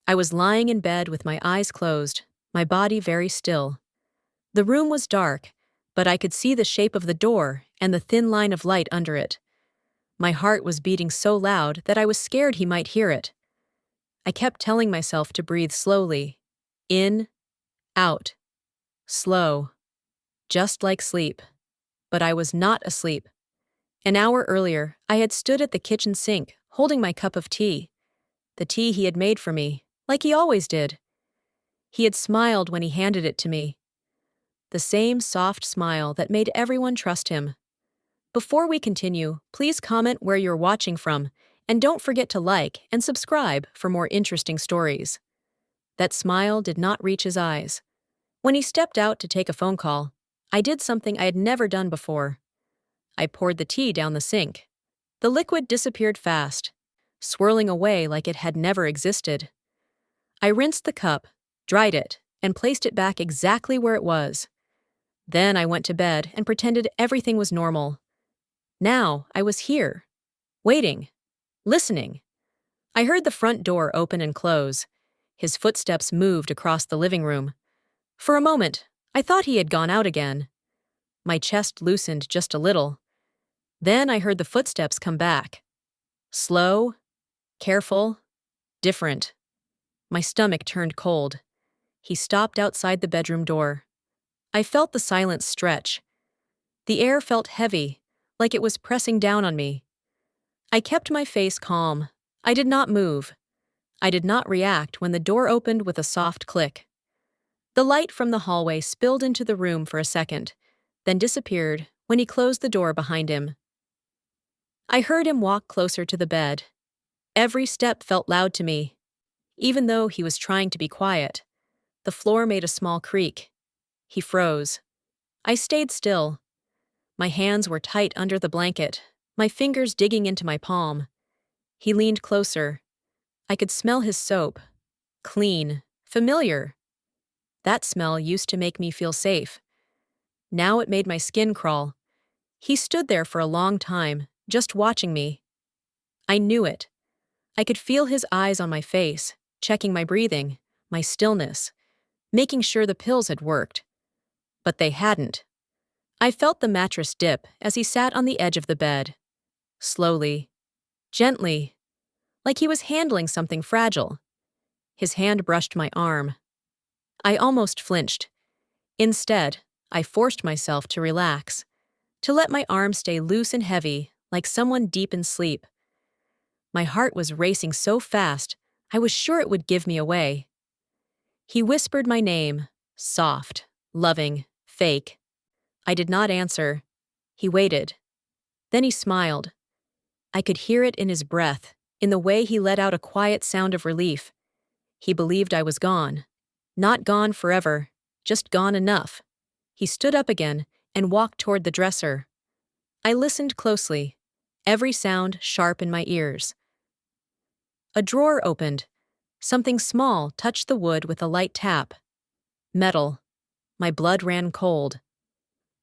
I was lying in bed with my eyes closed, my body very still. The room was dark, but I could see the shape of the door and the thin line of light under it. My heart was beating so loud that I was scared he might hear it. I kept telling myself to breathe slowly. In, out, slow, just like sleep. But I was not asleep. An hour earlier, I had stood at the kitchen sink, holding my cup of tea. The tea he had made for me, like he always did. He had smiled when he handed it to me. The same soft smile that made everyone trust him. Before we continue, please comment where you're watching from, and don't forget to like and subscribe for more interesting stories. That smile did not reach his eyes. When he stepped out to take a phone call, I did something I had never done before. I poured the tea down the sink. The liquid disappeared fast, swirling away like it had never existed. I rinsed the cup, dried it, and placed it back exactly where it was. Then I went to bed and pretended everything was normal. Now I was here, waiting, listening. I heard the front door open and close. His footsteps moved across the living room. For a moment, I thought he had gone out again. My chest loosened just a little. Then I heard the footsteps come back. Slow, careful, different. My stomach turned cold. He stopped outside the bedroom door. I felt the silence stretch. The air felt heavy, like it was pressing down on me. I kept my face calm. I did not move. I did not react when the door opened with a soft click. The light from the hallway spilled into the room for a second, then disappeared when he closed the door behind him. I heard him walk closer to the bed. Every step felt loud to me. Even though he was trying to be quiet, the floor made a small creak. He froze. I stayed still. My hands were tight under the blanket, my fingers digging into my palm. He leaned closer. I could smell his soap. Clean, familiar. That smell used to make me feel safe. Now it made my skin crawl. He stood there for a long time, just watching me. I knew it. I could feel his eyes on my face, checking my breathing, my stillness, making sure the pills had worked. But they hadn't. I felt the mattress dip as he sat on the edge of the bed. Slowly, gently, like he was handling something fragile. His hand brushed my arm. I almost flinched. Instead, I forced myself to relax, to let my arm stay loose and heavy, like someone deep in sleep. My heart was racing so fast, I was sure it would give me away. He whispered my name, soft, loving, fake. I did not answer. He waited. Then he smiled. I could hear it in his breath, in the way he let out a quiet sound of relief. He believed I was gone. Not gone forever, just gone enough. He stood up again and walked toward the dresser. I listened closely, every sound sharp in my ears. A drawer opened. Something small touched the wood with a light tap. Metal. My blood ran cold.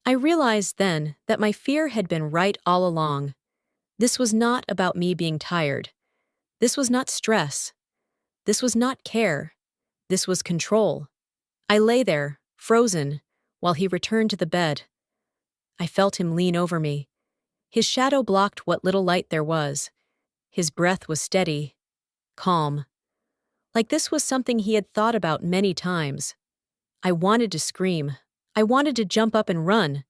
I realized then that my fear had been right all along. This was not about me being tired. This was not stress. This was not care. This was control. I lay there, frozen, while he returned to the bed. I felt him lean over me. His shadow blocked what little light there was. His breath was steady, calm. Like this was something he had thought about many times. I wanted to scream. I wanted to jump up and run.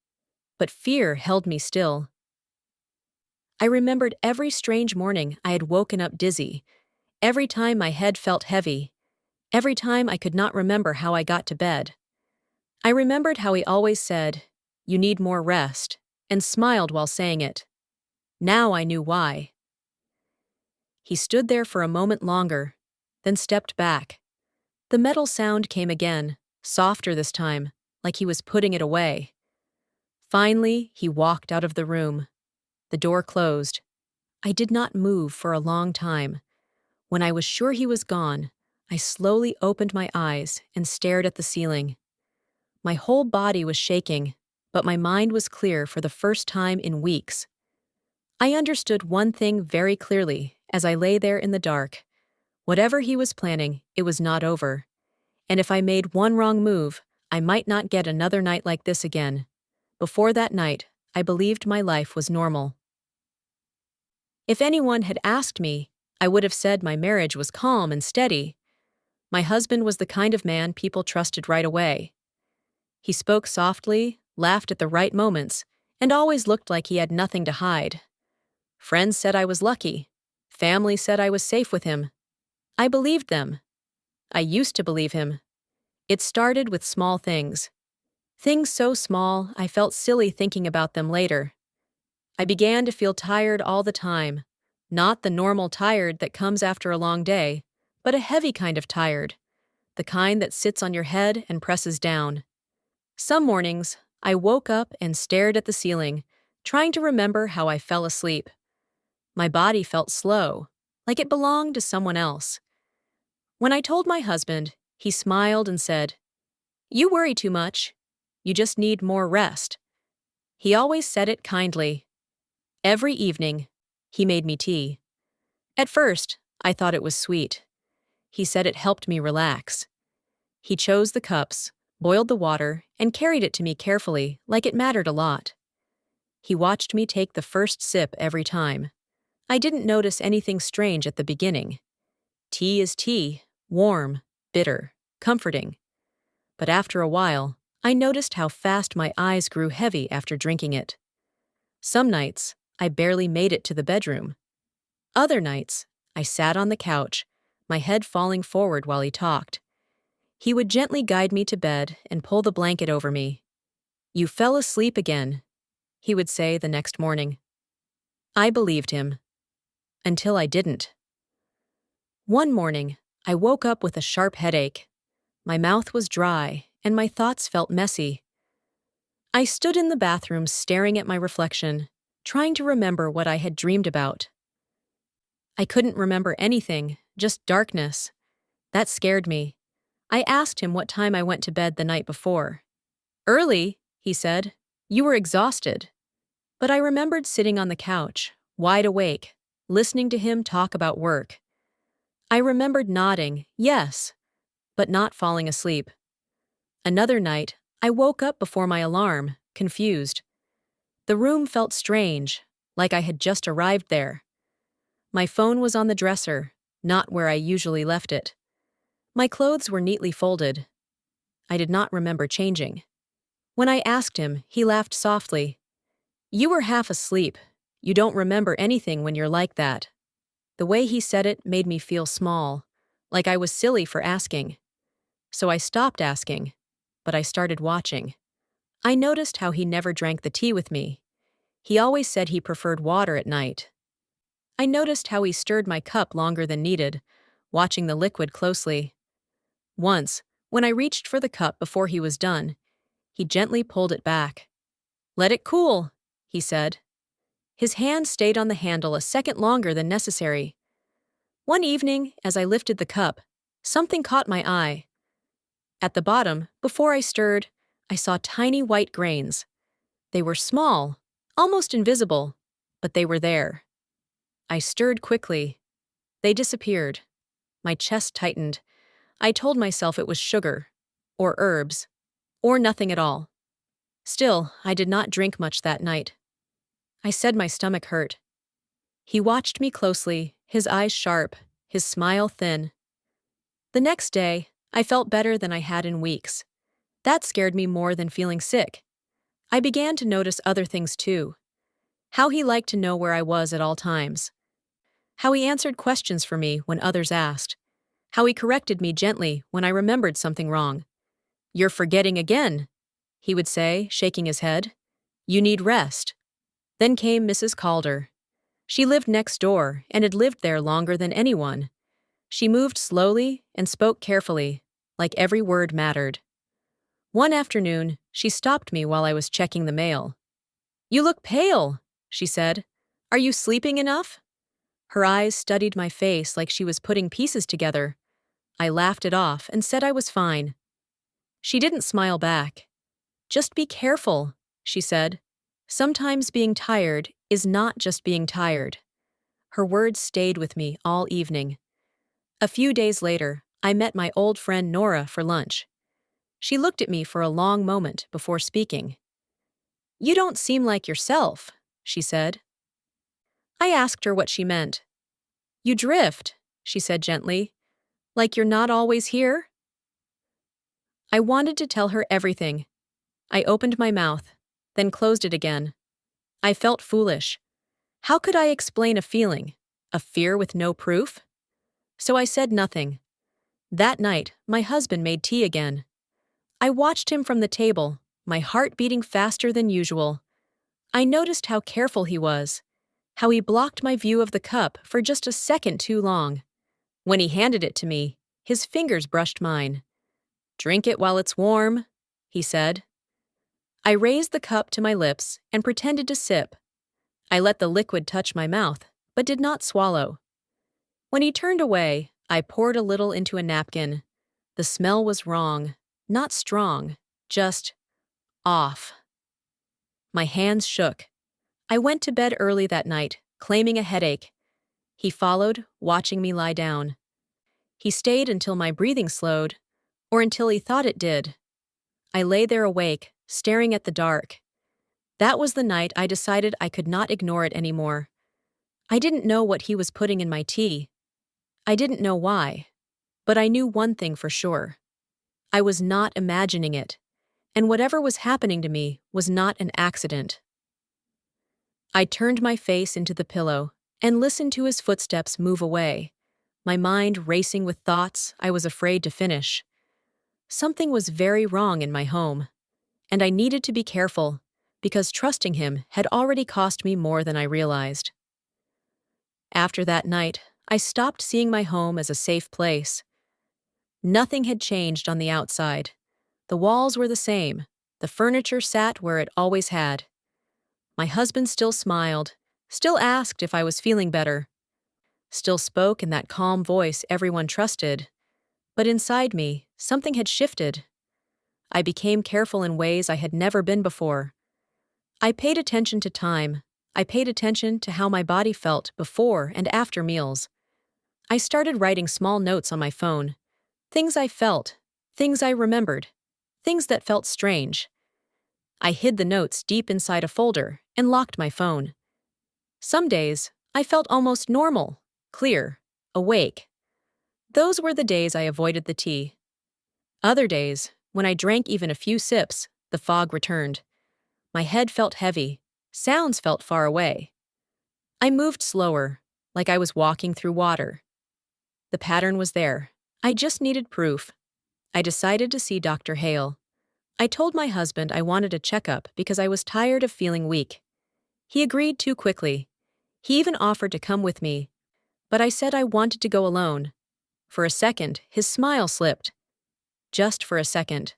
But fear held me still. I remembered every strange morning I had woken up dizzy, every time my head felt heavy, every time I could not remember how I got to bed. I remembered how he always said, "You need more rest," and smiled while saying it. Now I knew why. He stood there for a moment longer, then stepped back. The metal sound came again, softer this time, like he was putting it away. Finally, he walked out of the room. The door closed. I did not move for a long time. When I was sure he was gone, I slowly opened my eyes and stared at the ceiling. My whole body was shaking, but my mind was clear for the first time in weeks. I understood one thing very clearly as I lay there in the dark. Whatever he was planning, it was not over. And if I made one wrong move, I might not get another night like this again. Before that night, I believed my life was normal. If anyone had asked me, I would have said my marriage was calm and steady. My husband was the kind of man people trusted right away. He spoke softly, laughed at the right moments, and always looked like he had nothing to hide. Friends said I was lucky. Family said I was safe with him. I believed them. I used to believe him. It started with small things. Things so small, I felt silly thinking about them later. I began to feel tired all the time. Not the normal tired that comes after a long day, but a heavy kind of tired. The kind that sits on your head and presses down. Some mornings, I woke up and stared at the ceiling, trying to remember how I fell asleep. My body felt slow, like it belonged to someone else. When I told my husband, he smiled and said, "You worry too much. You just need more rest." He always said it kindly. Every evening, he made me tea. At first, I thought it was sweet. He said it helped me relax. He chose the cups, boiled the water, and carried it to me carefully, like it mattered a lot. He watched me take the first sip every time. I didn't notice anything strange at the beginning. Tea is tea, warm, bitter, comforting. But after a while, I noticed how fast my eyes grew heavy after drinking it. Some nights, I barely made it to the bedroom. Other nights, I sat on the couch, my head falling forward while he talked. He would gently guide me to bed and pull the blanket over me. "You fell asleep again," he would say the next morning. I believed him. Until I didn't. One morning, I woke up with a sharp headache. My mouth was dry, and my thoughts felt messy. I stood in the bathroom staring at my reflection, trying to remember what I had dreamed about. I couldn't remember anything, just darkness. That scared me. I asked him what time I went to bed the night before. "Early," he said. "You were exhausted." But I remembered sitting on the couch, wide awake, listening to him talk about work. I remembered nodding, yes, but not falling asleep. Another night, I woke up before my alarm, confused. The room felt strange, like I had just arrived there. My phone was on the dresser, not where I usually left it. My clothes were neatly folded. I did not remember changing. When I asked him, he laughed softly. "You were half asleep. You don't remember anything when you're like that." The way he said it made me feel small, like I was silly for asking. So I stopped asking, but I started watching. I noticed how he never drank the tea with me. He always said he preferred water at night. I noticed how he stirred my cup longer than needed, watching the liquid closely. Once, when I reached for the cup before he was done, he gently pulled it back. "Let it cool," he said. His hand stayed on the handle a second longer than necessary. One evening, as I lifted the cup, something caught my eye. At the bottom, before I stirred, I saw tiny white grains. They were small, almost invisible, but they were there. I stirred quickly. They disappeared. My chest tightened. I told myself it was sugar, or herbs, or nothing at all. Still, I did not drink much that night. I said my stomach hurt. He watched me closely, his eyes sharp, his smile thin. The next day, I felt better than I had in weeks. That scared me more than feeling sick. I began to notice other things too. How he liked to know where I was at all times. How he answered questions for me when others asked. How he corrected me gently when I remembered something wrong. "You're forgetting again," he would say, shaking his head. "You need rest." Then came Mrs. Calder. She lived next door and had lived there longer than anyone. She moved slowly and spoke carefully, like every word mattered. One afternoon, she stopped me while I was checking the mail. "You look pale," she said. "Are you sleeping enough?" Her eyes studied my face like she was putting pieces together. I laughed it off and said I was fine. She didn't smile back. "Just be careful," she said. "Sometimes being tired is not just being tired." Her words stayed with me all evening. A few days later, I met my old friend Nora for lunch. She looked at me for a long moment before speaking. "You don't seem like yourself," she said. I asked her what she meant. "You drift," she said gently, "like you're not always here." I wanted to tell her everything. I opened my mouth, then closed it again. I felt foolish. How could I explain a feeling, a fear with no proof? So I said nothing. That night, my husband made tea again. I watched him from the table, my heart beating faster than usual. I noticed how careful he was, how he blocked my view of the cup for just a second too long. When he handed it to me, his fingers brushed mine. "Drink it while it's warm," he said. I raised the cup to my lips and pretended to sip. I let the liquid touch my mouth, but did not swallow. When he turned away, I poured a little into a napkin. The smell was wrong, not strong, just off. My hands shook. I went to bed early that night, claiming a headache. He followed, watching me lie down. He stayed until my breathing slowed, or until he thought it did. I lay there awake, staring at the dark. That was the night I decided I could not ignore it anymore. I didn't know what he was putting in my tea. I didn't know why. But I knew one thing for sure. I was not imagining it, and whatever was happening to me was not an accident. I turned my face into the pillow and listened to his footsteps move away, my mind racing with thoughts I was afraid to finish. Something was very wrong in my home, and I needed to be careful because trusting him had already cost me more than I realized. After that night, I stopped seeing my home as a safe place. Nothing had changed on the outside. The walls were the same. The furniture sat where it always had. My husband still smiled, still asked if I was feeling better, still spoke in that calm voice everyone trusted. But inside me, something had shifted. I became careful in ways I had never been before. I paid attention to time. I paid attention to how my body felt before and after meals. I started writing small notes on my phone. Things I felt, things I remembered, things that felt strange. I hid the notes deep inside a folder and locked my phone. Some days, I felt almost normal, clear, awake. Those were the days I avoided the tea. Other days, when I drank even a few sips, the fog returned. My head felt heavy. Sounds felt far away. I moved slower, like I was walking through water. The pattern was there. I just needed proof. I decided to see Dr. Hale. I told my husband I wanted a checkup because I was tired of feeling weak. He agreed too quickly. He even offered to come with me, but I said I wanted to go alone. For a second, his smile slipped. Just for a second.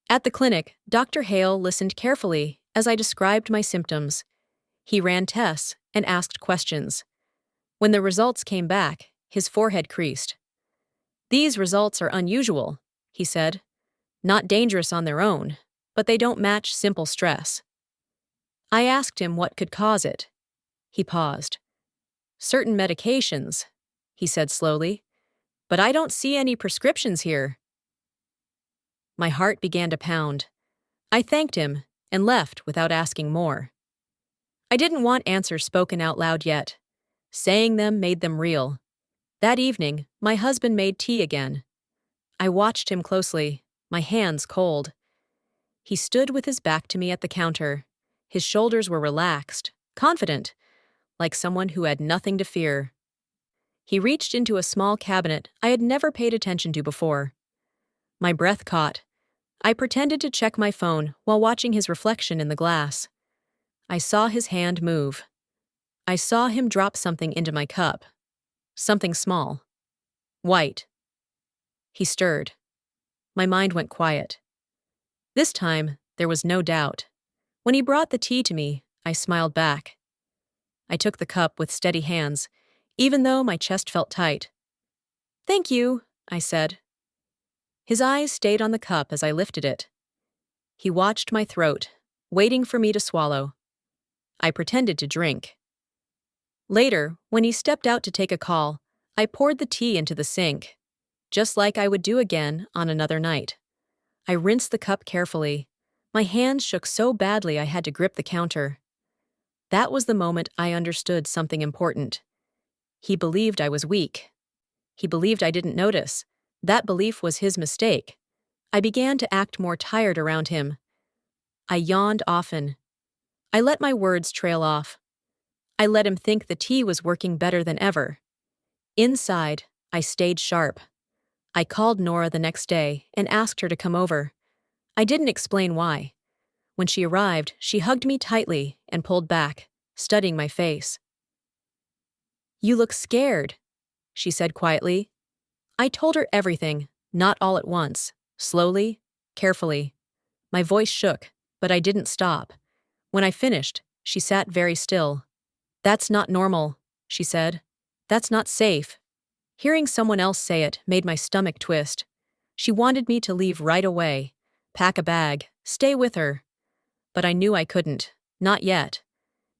At the clinic, Dr. Hale listened carefully as I described my symptoms. He ran tests and asked questions. When the results came back, his forehead creased. "These results are unusual," he said. "Not dangerous on their own, but they don't match simple stress." I asked him what could cause it. He paused. "Certain medications," he said slowly, "but I don't see any prescriptions here." My heart began to pound. I thanked him and left without asking more. I didn't want answers spoken out loud yet. Saying them made them real. That evening, my husband made tea again. I watched him closely, my hands cold. He stood with his back to me at the counter. His shoulders were relaxed, confident, like someone who had nothing to fear. He reached into a small cabinet I had never paid attention to before. My breath caught. I pretended to check my phone while watching his reflection in the glass. I saw his hand move. I saw him drop something into my cup. Something small. White. He stirred. My mind went quiet. This time, there was no doubt. When he brought the tea to me, I smiled back. I took the cup with steady hands, even though my chest felt tight. "Thank you," I said. His eyes stayed on the cup as I lifted it. He watched my throat, waiting for me to swallow. I pretended to drink. Later, when he stepped out to take a call, I poured the tea into the sink, just like I would do again on another night. I rinsed the cup carefully. My hands shook so badly I had to grip the counter. That was the moment I understood something important. He believed I was weak. He believed I didn't notice. That belief was his mistake. I began to act more tired around him. I yawned often. I let my words trail off. I let him think the tea was working better than ever. Inside, I stayed sharp. I called Nora the next day and asked her to come over. I didn't explain why. When she arrived, she hugged me tightly and pulled back, studying my face. "You look scared," she said quietly. I told her everything, not all at once, slowly, carefully. My voice shook, but I didn't stop. When I finished, she sat very still. "That's not normal," she said. "That's not safe." Hearing someone else say it made my stomach twist. She wanted me to leave right away, pack a bag, stay with her. But I knew I couldn't, not yet.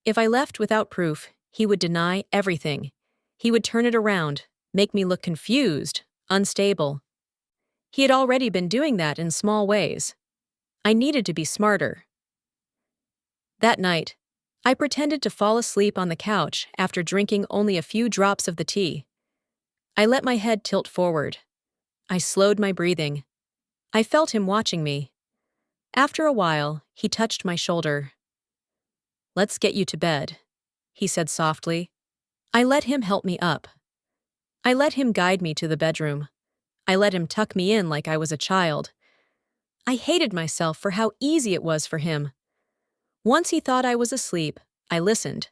If I left without proof, he would deny everything. He would turn it around, make me look confused, unstable. He had already been doing that in small ways. I needed to be smarter. That night, I pretended to fall asleep on the couch after drinking only a few drops of the tea. I let my head tilt forward. I slowed my breathing. I felt him watching me. After a while, he touched my shoulder. "Let's get you to bed," he said softly. I let him help me up. I let him guide me to the bedroom. I let him tuck me in like I was a child. I hated myself for how easy it was for him. Once he thought I was asleep, I listened.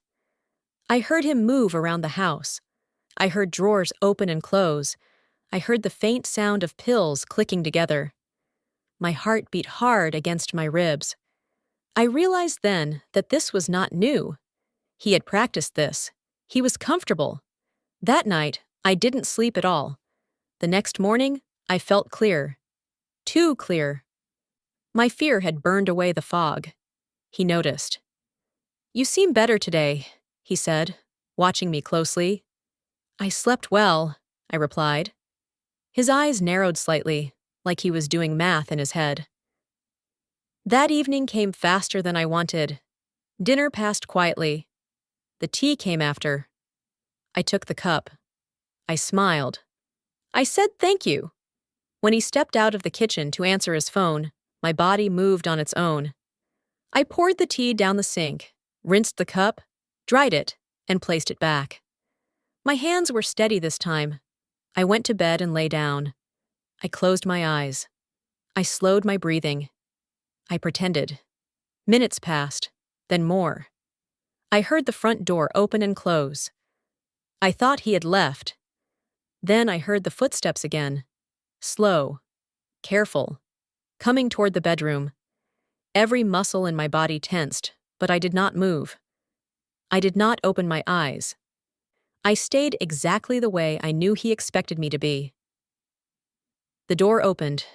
I heard him move around the house. I heard drawers open and close. I heard the faint sound of pills clicking together. My heart beat hard against my ribs. I realized then that this was not new. He had practiced this. He was comfortable. That night, I didn't sleep at all. The next morning, I felt clear. Too clear. My fear had burned away the fog. He noticed. "You seem better today," he said, watching me closely. "I slept well," I replied. His eyes narrowed slightly, like he was doing math in his head. That evening came faster than I wanted. Dinner passed quietly. The tea came after. I took the cup. I smiled. I said thank you. When he stepped out of the kitchen to answer his phone, my body moved on its own. I poured the tea down the sink, rinsed the cup, dried it, and placed it back. My hands were steady this time. I went to bed and lay down. I closed my eyes. I slowed my breathing. I pretended. Minutes passed, then more. I heard the front door open and close. I thought he had left. Then I heard the footsteps again. Slow, careful, coming toward the bedroom. Every muscle in my body tensed, but I did not move. I did not open my eyes. I stayed exactly the way I knew he expected me to be. The door opened.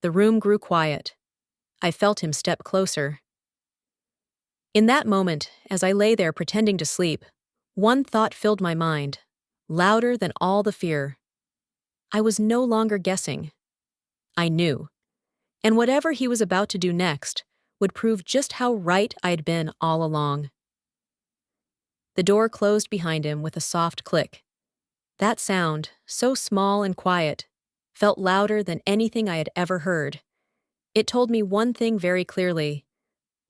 The room grew quiet. I felt him step closer. In that moment, as I lay there pretending to sleep, one thought filled my mind, louder than all the fear. I was no longer guessing. I knew. And whatever he was about to do next would prove just how right I'd been all along. The door closed behind him with a soft click. That sound, so small and quiet, felt louder than anything I had ever heard. It told me one thing very clearly.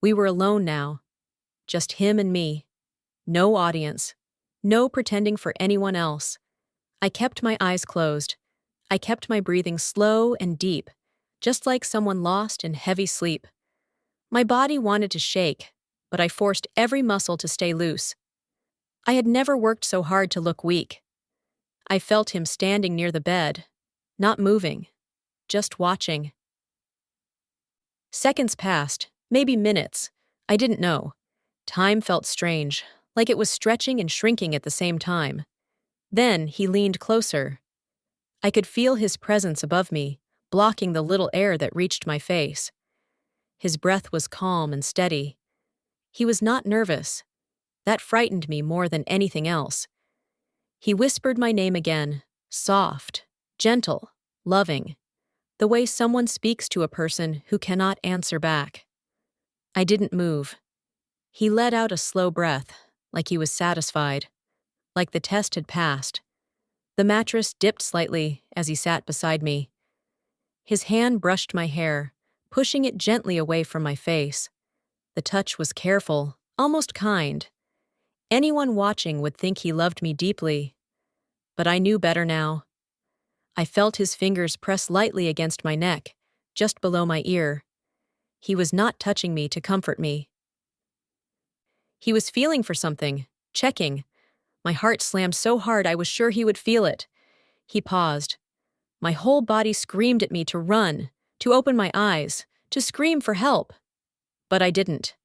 We were alone now. Just him and me. No audience. No pretending for anyone else. I kept my eyes closed. I kept my breathing slow and deep, just like someone lost in heavy sleep. My body wanted to shake, but I forced every muscle to stay loose. I had never worked so hard to look weak. I felt him standing near the bed, not moving, just watching. Seconds passed, maybe minutes. I didn't know. Time felt strange, like it was stretching and shrinking at the same time. Then he leaned closer. I could feel his presence above me, blocking the little air that reached my face. His breath was calm and steady. He was not nervous. That frightened me more than anything else. He whispered my name again, soft, gentle, loving, the way someone speaks to a person who cannot answer back. I didn't move. He let out a slow breath, like he was satisfied, like the test had passed. The mattress dipped slightly as he sat beside me. His hand brushed my hair, pushing it gently away from my face. The touch was careful, almost kind. Anyone watching would think he loved me deeply. But I knew better now. I felt his fingers press lightly against my neck, just below my ear. He was not touching me to comfort me. He was feeling for something, checking. My heart slammed so hard I was sure he would feel it. He paused. My whole body screamed at me to run, to open my eyes, to scream for help. But I didn't.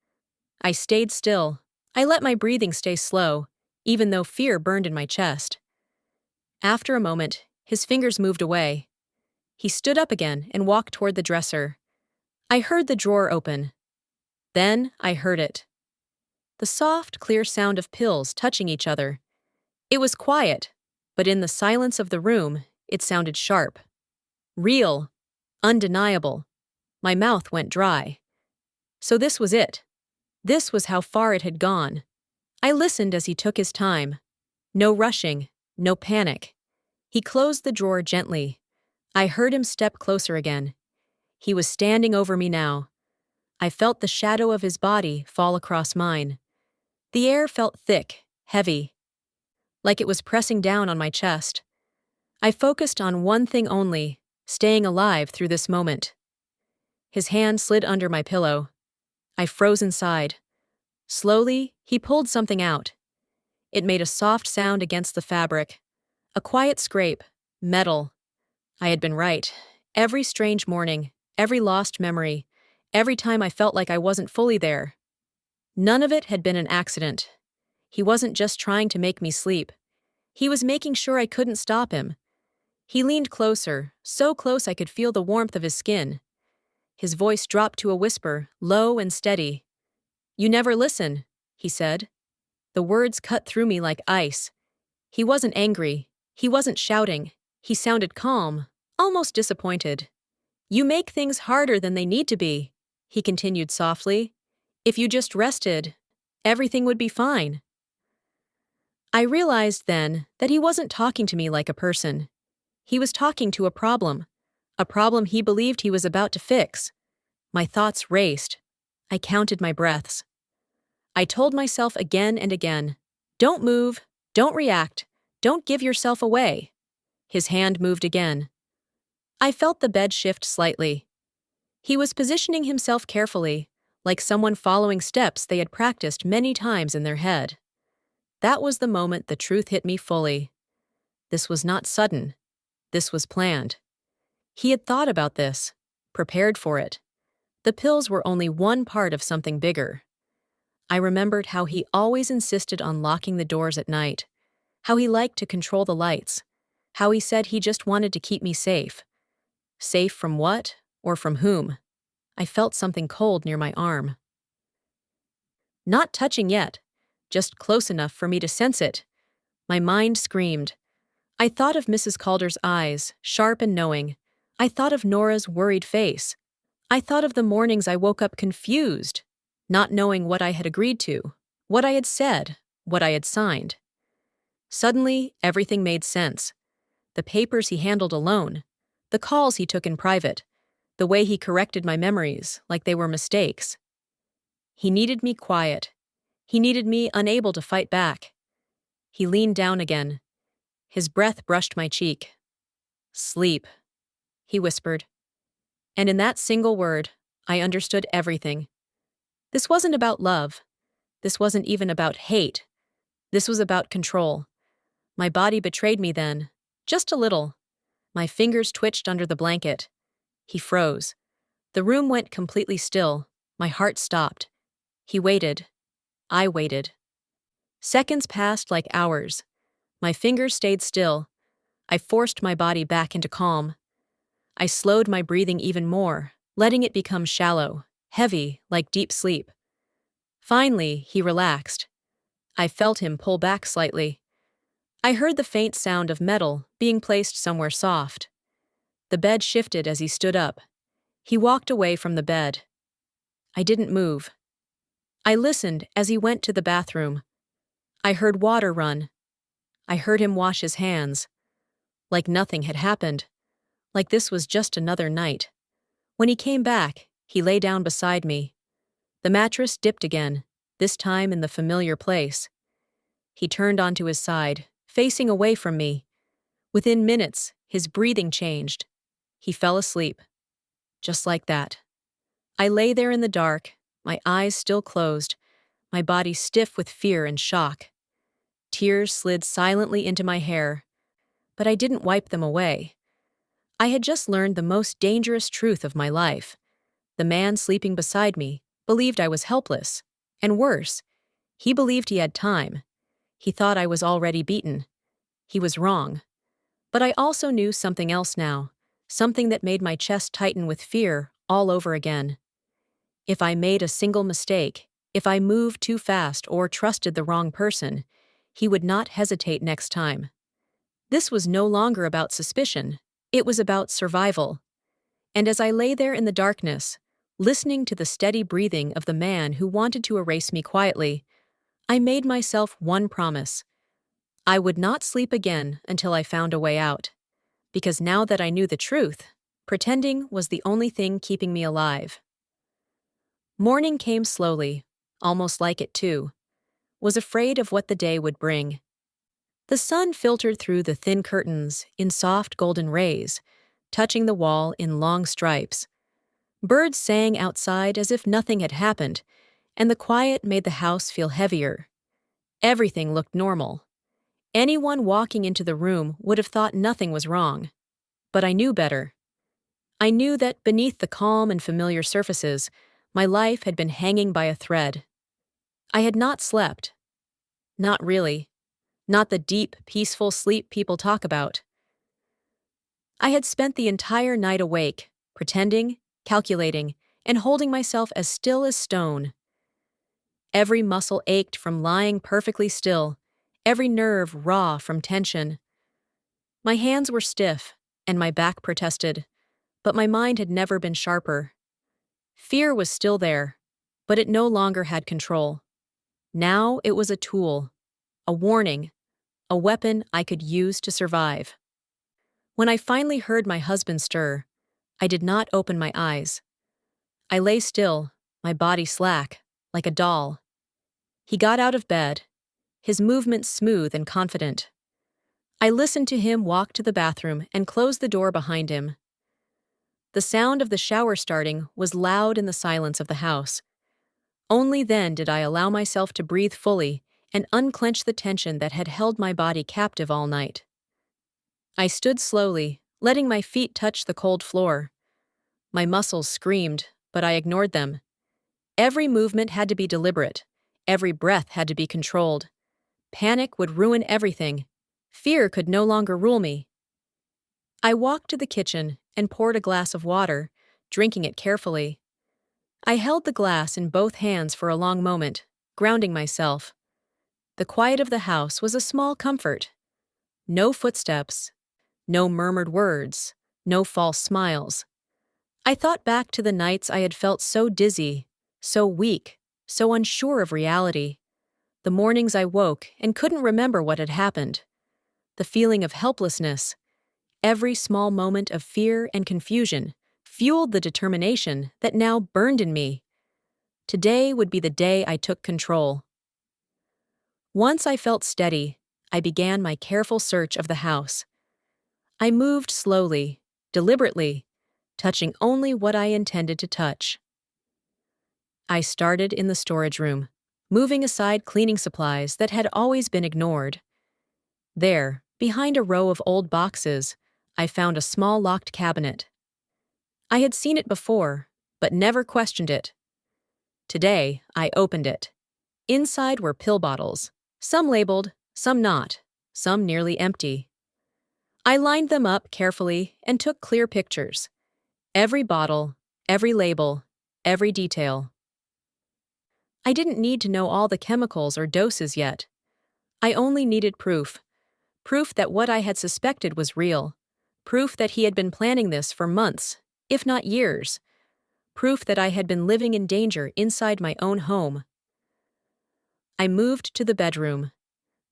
I stayed still. I let my breathing stay slow, even though fear burned in my chest. After a moment, his fingers moved away. He stood up again and walked toward the dresser. I heard the drawer open. Then I heard it. The soft, clear sound of pills touching each other. It was quiet, but in the silence of the room, it sounded sharp. Real. Undeniable. My mouth went dry. So this was it. This was how far it had gone. I listened as he took his time. No rushing, no panic. He closed the drawer gently. I heard him step closer again. He was standing over me now. I felt the shadow of his body fall across mine. The air felt thick, heavy, like it was pressing down on my chest. I focused on one thing only, staying alive through this moment. His hand slid under my pillow. I froze inside. Slowly, he pulled something out. It made a soft sound against the fabric. A quiet scrape. Metal. I had been right. Every strange morning, every lost memory, every time I felt like I wasn't fully there. None of it had been an accident. He wasn't just trying to make me sleep. He was making sure I couldn't stop him. He leaned closer, so close I could feel the warmth of his skin. His voice dropped to a whisper, low and steady. "You never listen," he said. The words cut through me like ice. He wasn't angry. He wasn't shouting. He sounded calm, almost disappointed. "You make things harder than they need to be," he continued softly. "If you just rested, everything would be fine." I realized then that he wasn't talking to me like a person. He was talking to a problem he believed he was about to fix. My thoughts raced. I counted my breaths. I told myself again and again, "Don't move, don't react, don't give yourself away." His hand moved again. I felt the bed shift slightly. He was positioning himself carefully, like someone following steps they had practiced many times in their head. That was the moment the truth hit me fully. This was not sudden. This was planned. He had thought about this, prepared for it. The pills were only one part of something bigger. I remembered how he always insisted on locking the doors at night, how he liked to control the lights, how he said he just wanted to keep me safe. Safe from what, or from whom? I felt something cold near my arm. Not touching yet, just close enough for me to sense it. My mind screamed. I thought of Mrs. Calder's eyes, sharp and knowing. I thought of Nora's worried face. I thought of the mornings I woke up confused, not knowing what I had agreed to, what I had said, what I had signed. Suddenly, everything made sense. The papers he handled alone, the calls he took in private, the way he corrected my memories like they were mistakes. He needed me quiet. He needed me unable to fight back. He leaned down again. His breath brushed my cheek. "Sleep," he whispered. And in that single word, I understood everything. This wasn't about love. This wasn't even about hate. This was about control. My body betrayed me then, just a little. My fingers twitched under the blanket. He froze. The room went completely still. My heart stopped. He waited. I waited. Seconds passed like hours. My fingers stayed still. I forced my body back into calm. I slowed my breathing even more, letting it become shallow, heavy, like deep sleep. Finally, he relaxed. I felt him pull back slightly. I heard the faint sound of metal being placed somewhere soft. The bed shifted as he stood up. He walked away from the bed. I didn't move. I listened as he went to the bathroom. I heard water run. I heard him wash his hands. Like nothing had happened. Like this was just another night. When he came back, he lay down beside me. The mattress dipped again, this time in the familiar place. He turned onto his side, facing away from me. Within minutes, his breathing changed. He fell asleep. Just like that. I lay there in the dark, my eyes still closed, my body stiff with fear and shock. Tears slid silently into my hair, but I didn't wipe them away. I had just learned the most dangerous truth of my life. The man sleeping beside me believed I was helpless. And worse, he believed he had time. He thought I was already beaten. He was wrong. But I also knew something else now, something that made my chest tighten with fear all over again. If I made a single mistake, if I moved too fast or trusted the wrong person, he would not hesitate next time. This was no longer about suspicion. It was about survival. And as I lay there in the darkness, listening to the steady breathing of the man who wanted to erase me quietly, I made myself one promise. I would not sleep again until I found a way out. Because now that I knew the truth, pretending was the only thing keeping me alive. Morning came slowly, almost like it too. Was afraid of what the day would bring. The sun filtered through the thin curtains in soft golden rays, touching the wall in long stripes. Birds sang outside as if nothing had happened, and the quiet made the house feel heavier. Everything looked normal. Anyone walking into the room would have thought nothing was wrong. But I knew better. I knew that beneath the calm and familiar surfaces, my life had been hanging by a thread. I had not slept. Not really. Not the deep, peaceful sleep people talk about. I had spent the entire night awake, pretending, calculating, and holding myself as still as stone. Every muscle ached from lying perfectly still, every nerve raw from tension. My hands were stiff, and my back protested, but my mind had never been sharper. Fear was still there, but it no longer had control. Now it was a tool, a warning, a weapon I could use to survive. When I finally heard my husband stir, I did not open my eyes. I lay still, my body slack, like a doll. He got out of bed, his movements smooth and confident. I listened to him walk to the bathroom and close the door behind him. The sound of the shower starting was loud in the silence of the house. Only then did I allow myself to breathe fully and unclench the tension that had held my body captive all night. I stood slowly, letting my feet touch the cold floor. My muscles screamed, but I ignored them. Every movement had to be deliberate. Every breath had to be controlled. Panic would ruin everything. Fear could no longer rule me. I walked to the kitchen and poured a glass of water, drinking it carefully. I held the glass in both hands for a long moment, grounding myself. The quiet of the house was a small comfort. No footsteps, no murmured words, no false smiles. I thought back to the nights I had felt so dizzy, so weak, so unsure of reality. The mornings I woke and couldn't remember what had happened. The feeling of helplessness, every small moment of fear and confusion, fueled the determination that now burned in me. Today would be the day I took control. Once I felt steady, I began my careful search of the house. I moved slowly, deliberately, touching only what I intended to touch. I started in the storage room, moving aside cleaning supplies that had always been ignored. There, behind a row of old boxes, I found a small locked cabinet. I had seen it before, but never questioned it. Today, I opened it. Inside were pill bottles, some labeled, some not, some nearly empty. I lined them up carefully and took clear pictures. Every bottle, every label, every detail. I didn't need to know all the chemicals or doses yet. I only needed proof. Proof that what I had suspected was real. Proof that he had been planning this for months, if not years. Proof that I had been living in danger inside my own home. I moved to the bedroom.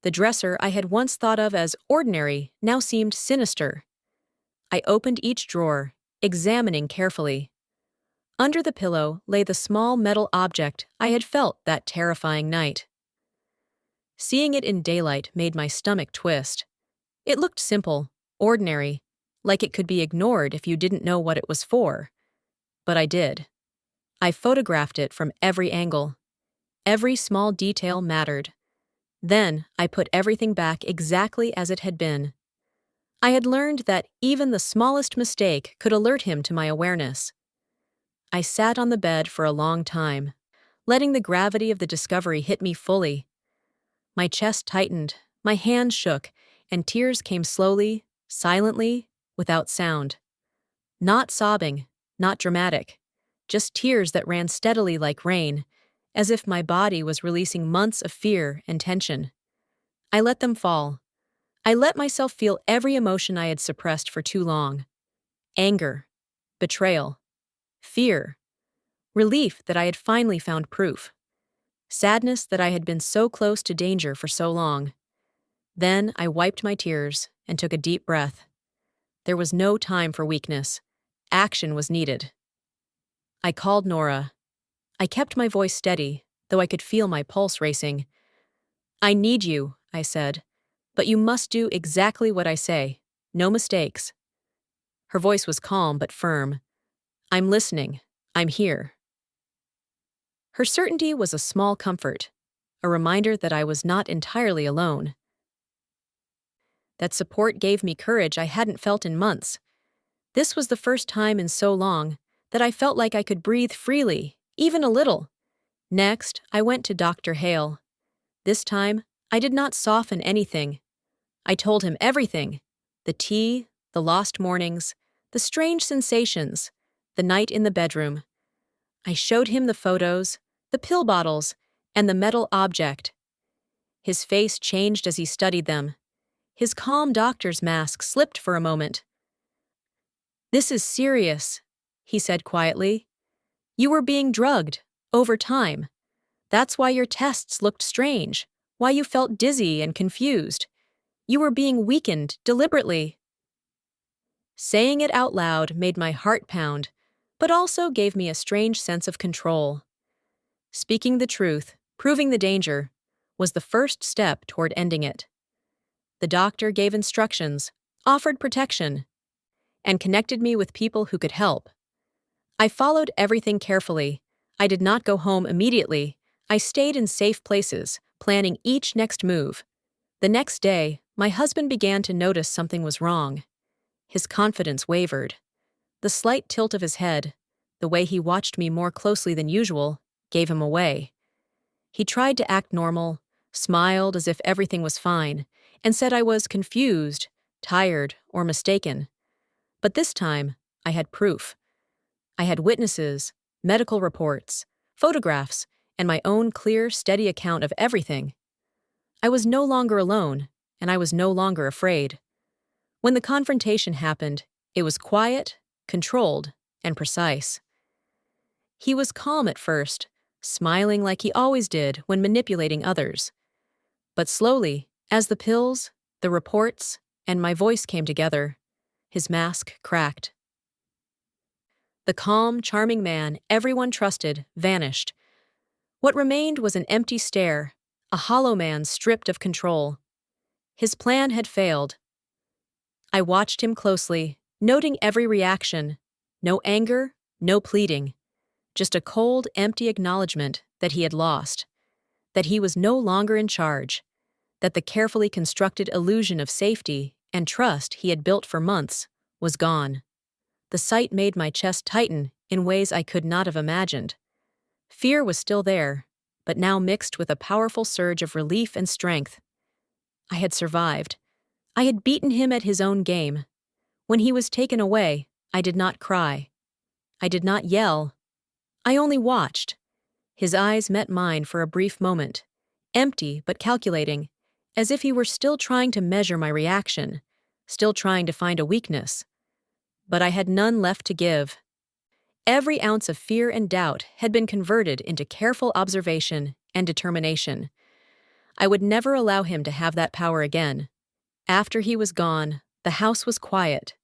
The dresser I had once thought of as ordinary now seemed sinister. I opened each drawer, examining carefully. Under the pillow lay the small metal object I had felt that terrifying night. Seeing it in daylight made my stomach twist. It looked simple, ordinary, like it could be ignored if you didn't know what it was for. But I did. I photographed it from every angle. Every small detail mattered. Then I put everything back exactly as it had been. I had learned that even the smallest mistake could alert him to my awareness. I sat on the bed for a long time, letting the gravity of the discovery hit me fully. My chest tightened, my hands shook, and tears came slowly, silently, without sound. Not sobbing, not dramatic, just tears that ran steadily like rain, as if my body was releasing months of fear and tension. I let them fall. I let myself feel every emotion I had suppressed for too long. Anger, betrayal, fear, relief that I had finally found proof, sadness that I had been so close to danger for so long. Then I wiped my tears and took a deep breath. There was no time for weakness. Action was needed. I called Nora. I kept my voice steady, though I could feel my pulse racing. "I need you," I said, "but you must do exactly what I say. No mistakes." Her voice was calm but firm. "I'm listening. I'm here." Her certainty was a small comfort, a reminder that I was not entirely alone. That support gave me courage I hadn't felt in months. This was the first time in so long that I felt like I could breathe freely, even a little. Next, I went to Dr. Hale. This time, I did not soften anything. I told him everything: the tea, the lost mornings, the strange sensations, the night in the bedroom. I showed him the photos, the pill bottles, and the metal object. His face changed as he studied them. His calm doctor's mask slipped for a moment. "This is serious," he said quietly. "You were being drugged, over time. That's why your tests looked strange, why you felt dizzy and confused. You were being weakened deliberately." Saying it out loud made my heart pound, but also gave me a strange sense of control. Speaking the truth, proving the danger, was the first step toward ending it. The doctor gave instructions, offered protection, and connected me with people who could help. I followed everything carefully. I did not go home immediately. I stayed in safe places, planning each next move. The next day, my husband began to notice something was wrong. His confidence wavered. The slight tilt of his head, the way he watched me more closely than usual, gave him away. He tried to act normal, smiled as if everything was fine, and said I was confused, tired, or mistaken. But this time, I had proof. I had witnesses, medical reports, photographs, and my own clear, steady account of everything. I was no longer alone, and I was no longer afraid. When the confrontation happened, it was quiet, controlled, and precise. He was calm at first, smiling like he always did when manipulating others. But slowly, as the pills, the reports, and my voice came together, his mask cracked. The calm, charming man everyone trusted vanished. What remained was an empty stare, a hollow man stripped of control. His plan had failed. I watched him closely, noting every reaction. No anger, no pleading. Just a cold, empty acknowledgement that he had lost. That he was no longer in charge. That the carefully constructed illusion of safety and trust he had built for months was gone. The sight made my chest tighten in ways I could not have imagined. Fear was still there, but now mixed with a powerful surge of relief and strength. I had survived. I had beaten him at his own game. When he was taken away, I did not cry. I did not yell. I only watched. His eyes met mine for a brief moment, empty but calculating, as if he were still trying to measure my reaction, still trying to find a weakness. But I had none left to give. Every ounce of fear and doubt had been converted into careful observation and determination. I would never allow him to have that power again. After he was gone, the house was quiet.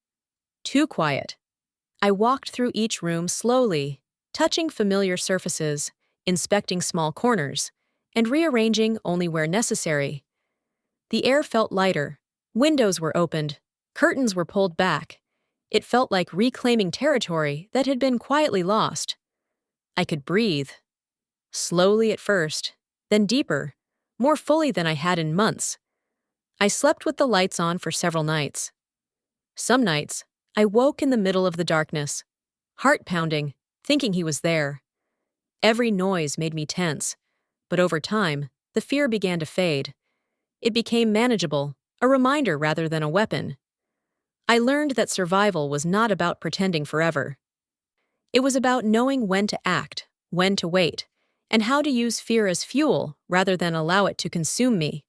Too quiet. I walked through each room slowly, touching familiar surfaces, inspecting small corners, and rearranging only where necessary. The air felt lighter, windows were opened, curtains were pulled back. It felt like reclaiming territory that had been quietly lost. I could breathe. Slowly at first, then deeper, more fully than I had in months. I slept with the lights on for several nights. Some nights, I woke in the middle of the darkness, heart pounding, thinking he was there. Every noise made me tense, but over time, the fear began to fade. It became manageable, a reminder rather than a weapon. I learned that survival was not about pretending forever. It was about knowing when to act, when to wait, and how to use fear as fuel rather than allow it to consume me.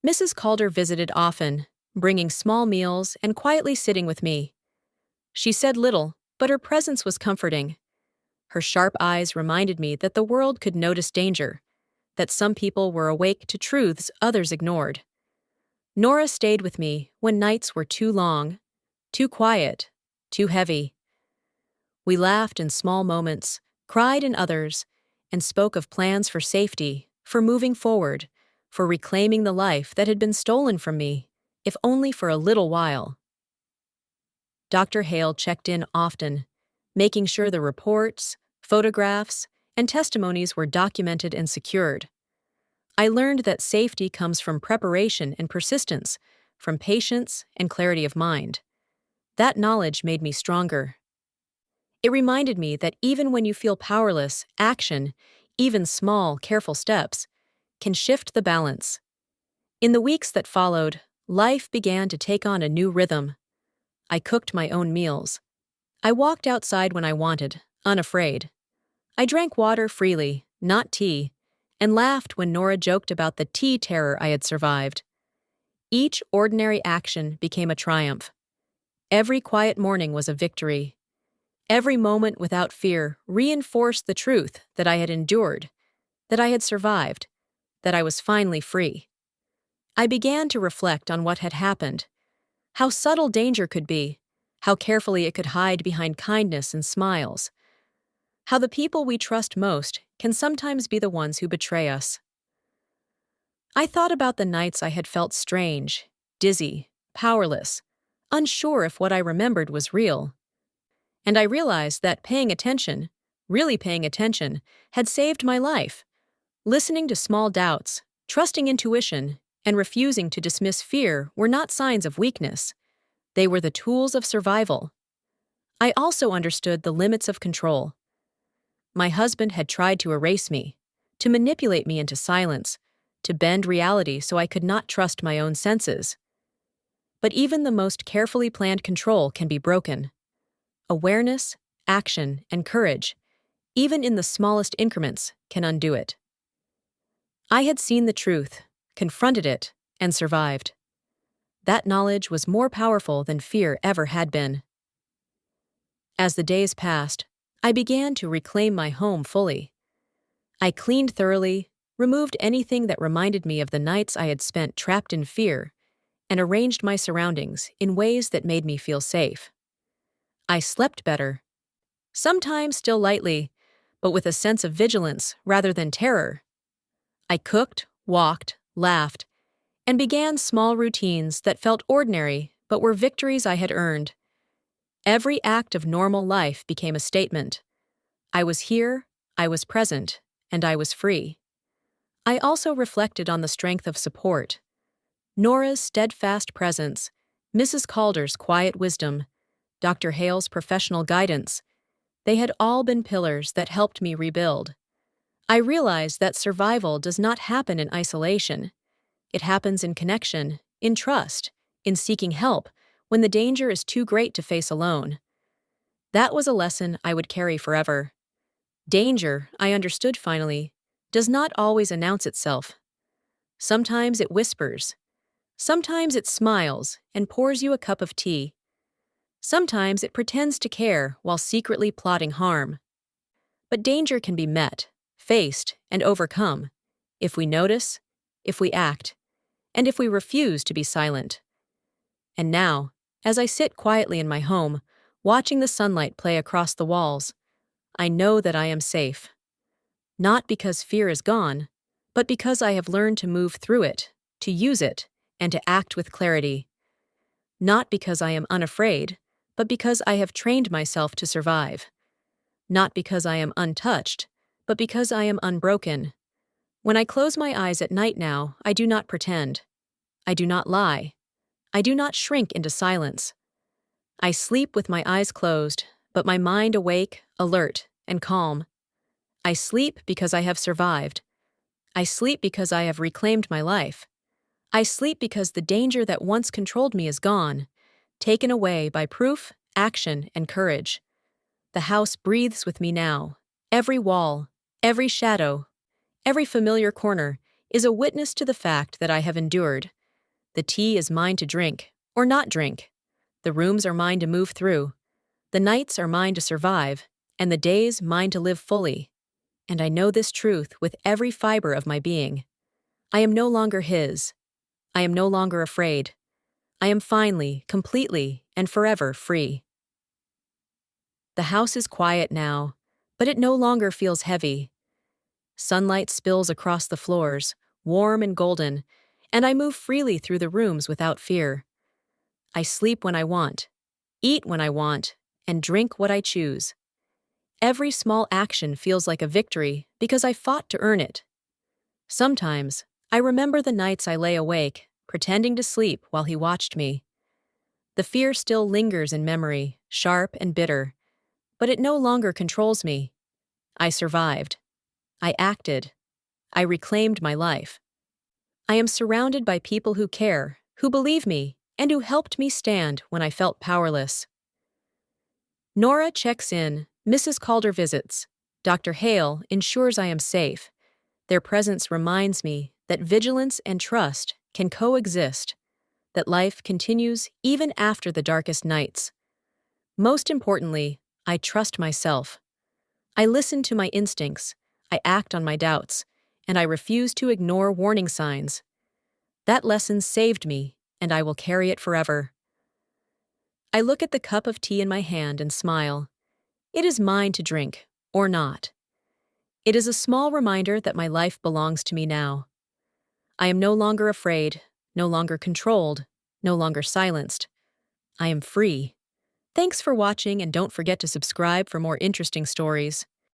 Mrs. Calder visited often, bringing small meals and quietly sitting with me. She said little, but her presence was comforting. Her sharp eyes reminded me that the world could notice danger, that some people were awake to truths others ignored. Nora stayed with me when nights were too long, too quiet, too heavy. We laughed in small moments, cried in others, and spoke of plans for safety, for moving forward, for reclaiming the life that had been stolen from me, if only for a little while. Dr. Hale checked in often, making sure the reports, photographs, and testimonies were documented and secured. I learned that safety comes from preparation and persistence, from patience and clarity of mind. That knowledge made me stronger. It reminded me that even when you feel powerless, action, even small, careful steps, can shift the balance. In the weeks that followed, life began to take on a new rhythm. I cooked my own meals. I walked outside when I wanted, unafraid. I drank water freely, not tea, and laughed when Nora joked about the tea terror I had survived. Each ordinary action became a triumph. Every quiet morning was a victory. Every moment without fear reinforced the truth that I had endured, that I had survived, that I was finally free. I began to reflect on what had happened, how subtle danger could be, how carefully it could hide behind kindness and smiles, how the people we trust most can sometimes be the ones who betray us. I thought about the nights I had felt strange, dizzy, powerless, unsure if what I remembered was real. And I realized that paying attention, really paying attention, had saved my life. Listening to small doubts, trusting intuition, and refusing to dismiss fear were not signs of weakness. They were the tools of survival. I also understood the limits of control. My husband had tried to erase me, to manipulate me into silence, to bend reality so I could not trust my own senses. But even the most carefully planned control can be broken. Awareness, action, and courage, even in the smallest increments, can undo it. I had seen the truth, confronted it, and survived. That knowledge was more powerful than fear ever had been. As the days passed, I began to reclaim my home fully. I cleaned thoroughly, removed anything that reminded me of the nights I had spent trapped in fear, and arranged my surroundings in ways that made me feel safe. I slept better, sometimes still lightly, but with a sense of vigilance rather than terror. I cooked, walked, laughed, and began small routines that felt ordinary but were victories I had earned. Every act of normal life became a statement. I was here, I was present, and I was free. I also reflected on the strength of support. Nora's steadfast presence, Mrs. Calder's quiet wisdom, Dr. Hale's professional guidance, they had all been pillars that helped me rebuild. I realized that survival does not happen in isolation. It happens in connection, in trust, in seeking help when the danger is too great to face alone. That was a lesson I would carry forever. Danger, I understood finally, does not always announce itself. Sometimes it whispers. Sometimes it smiles and pours you a cup of tea. Sometimes it pretends to care while secretly plotting harm. But danger can be met, faced, and overcome if we notice, if we act, and if we refuse to be silent. And now, as I sit quietly in my home, watching the sunlight play across the walls, I know that I am safe. Not because fear is gone, but because I have learned to move through it, to use it, and to act with clarity. Not because I am unafraid, but because I have trained myself to survive. Not because I am untouched, but because I am unbroken. When I close my eyes at night now, I do not pretend. I do not lie. I do not shrink into silence. I sleep with my eyes closed, but my mind awake, alert, and calm. I sleep because I have survived. I sleep because I have reclaimed my life. I sleep because the danger that once controlled me is gone, taken away by proof, action, and courage. The house breathes with me now. Every wall, every shadow, every familiar corner is a witness to the fact that I have endured. The tea is mine to drink, or not drink. The rooms are mine to move through. The nights are mine to survive, and the days mine to live fully. And I know this truth with every fiber of my being. I am no longer his. I am no longer afraid. I am finally, completely, and forever free. The house is quiet now, but it no longer feels heavy. Sunlight spills across the floors, warm and golden, and I move freely through the rooms without fear. I sleep when I want, eat when I want, and drink what I choose. Every small action feels like a victory because I fought to earn it. Sometimes, I remember the nights I lay awake, pretending to sleep while he watched me. The fear still lingers in memory, sharp and bitter, but it no longer controls me. I survived. I acted. I reclaimed my life. I am surrounded by people who care, who believe me, and who helped me stand when I felt powerless. Nora checks in, Mrs. Calder visits. Dr. Hale ensures I am safe. Their presence reminds me that vigilance and trust can coexist, that life continues even after the darkest nights. Most importantly, I trust myself. I listen to my instincts, I act on my doubts, and I refuse to ignore warning signs. That lesson saved me, and I will carry it forever. I look at the cup of tea in my hand and smile. It is mine to drink, or not. It is a small reminder that my life belongs to me now. I am no longer afraid, no longer controlled, no longer silenced. I am free. Thanks for watching, and don't forget to subscribe for more interesting stories.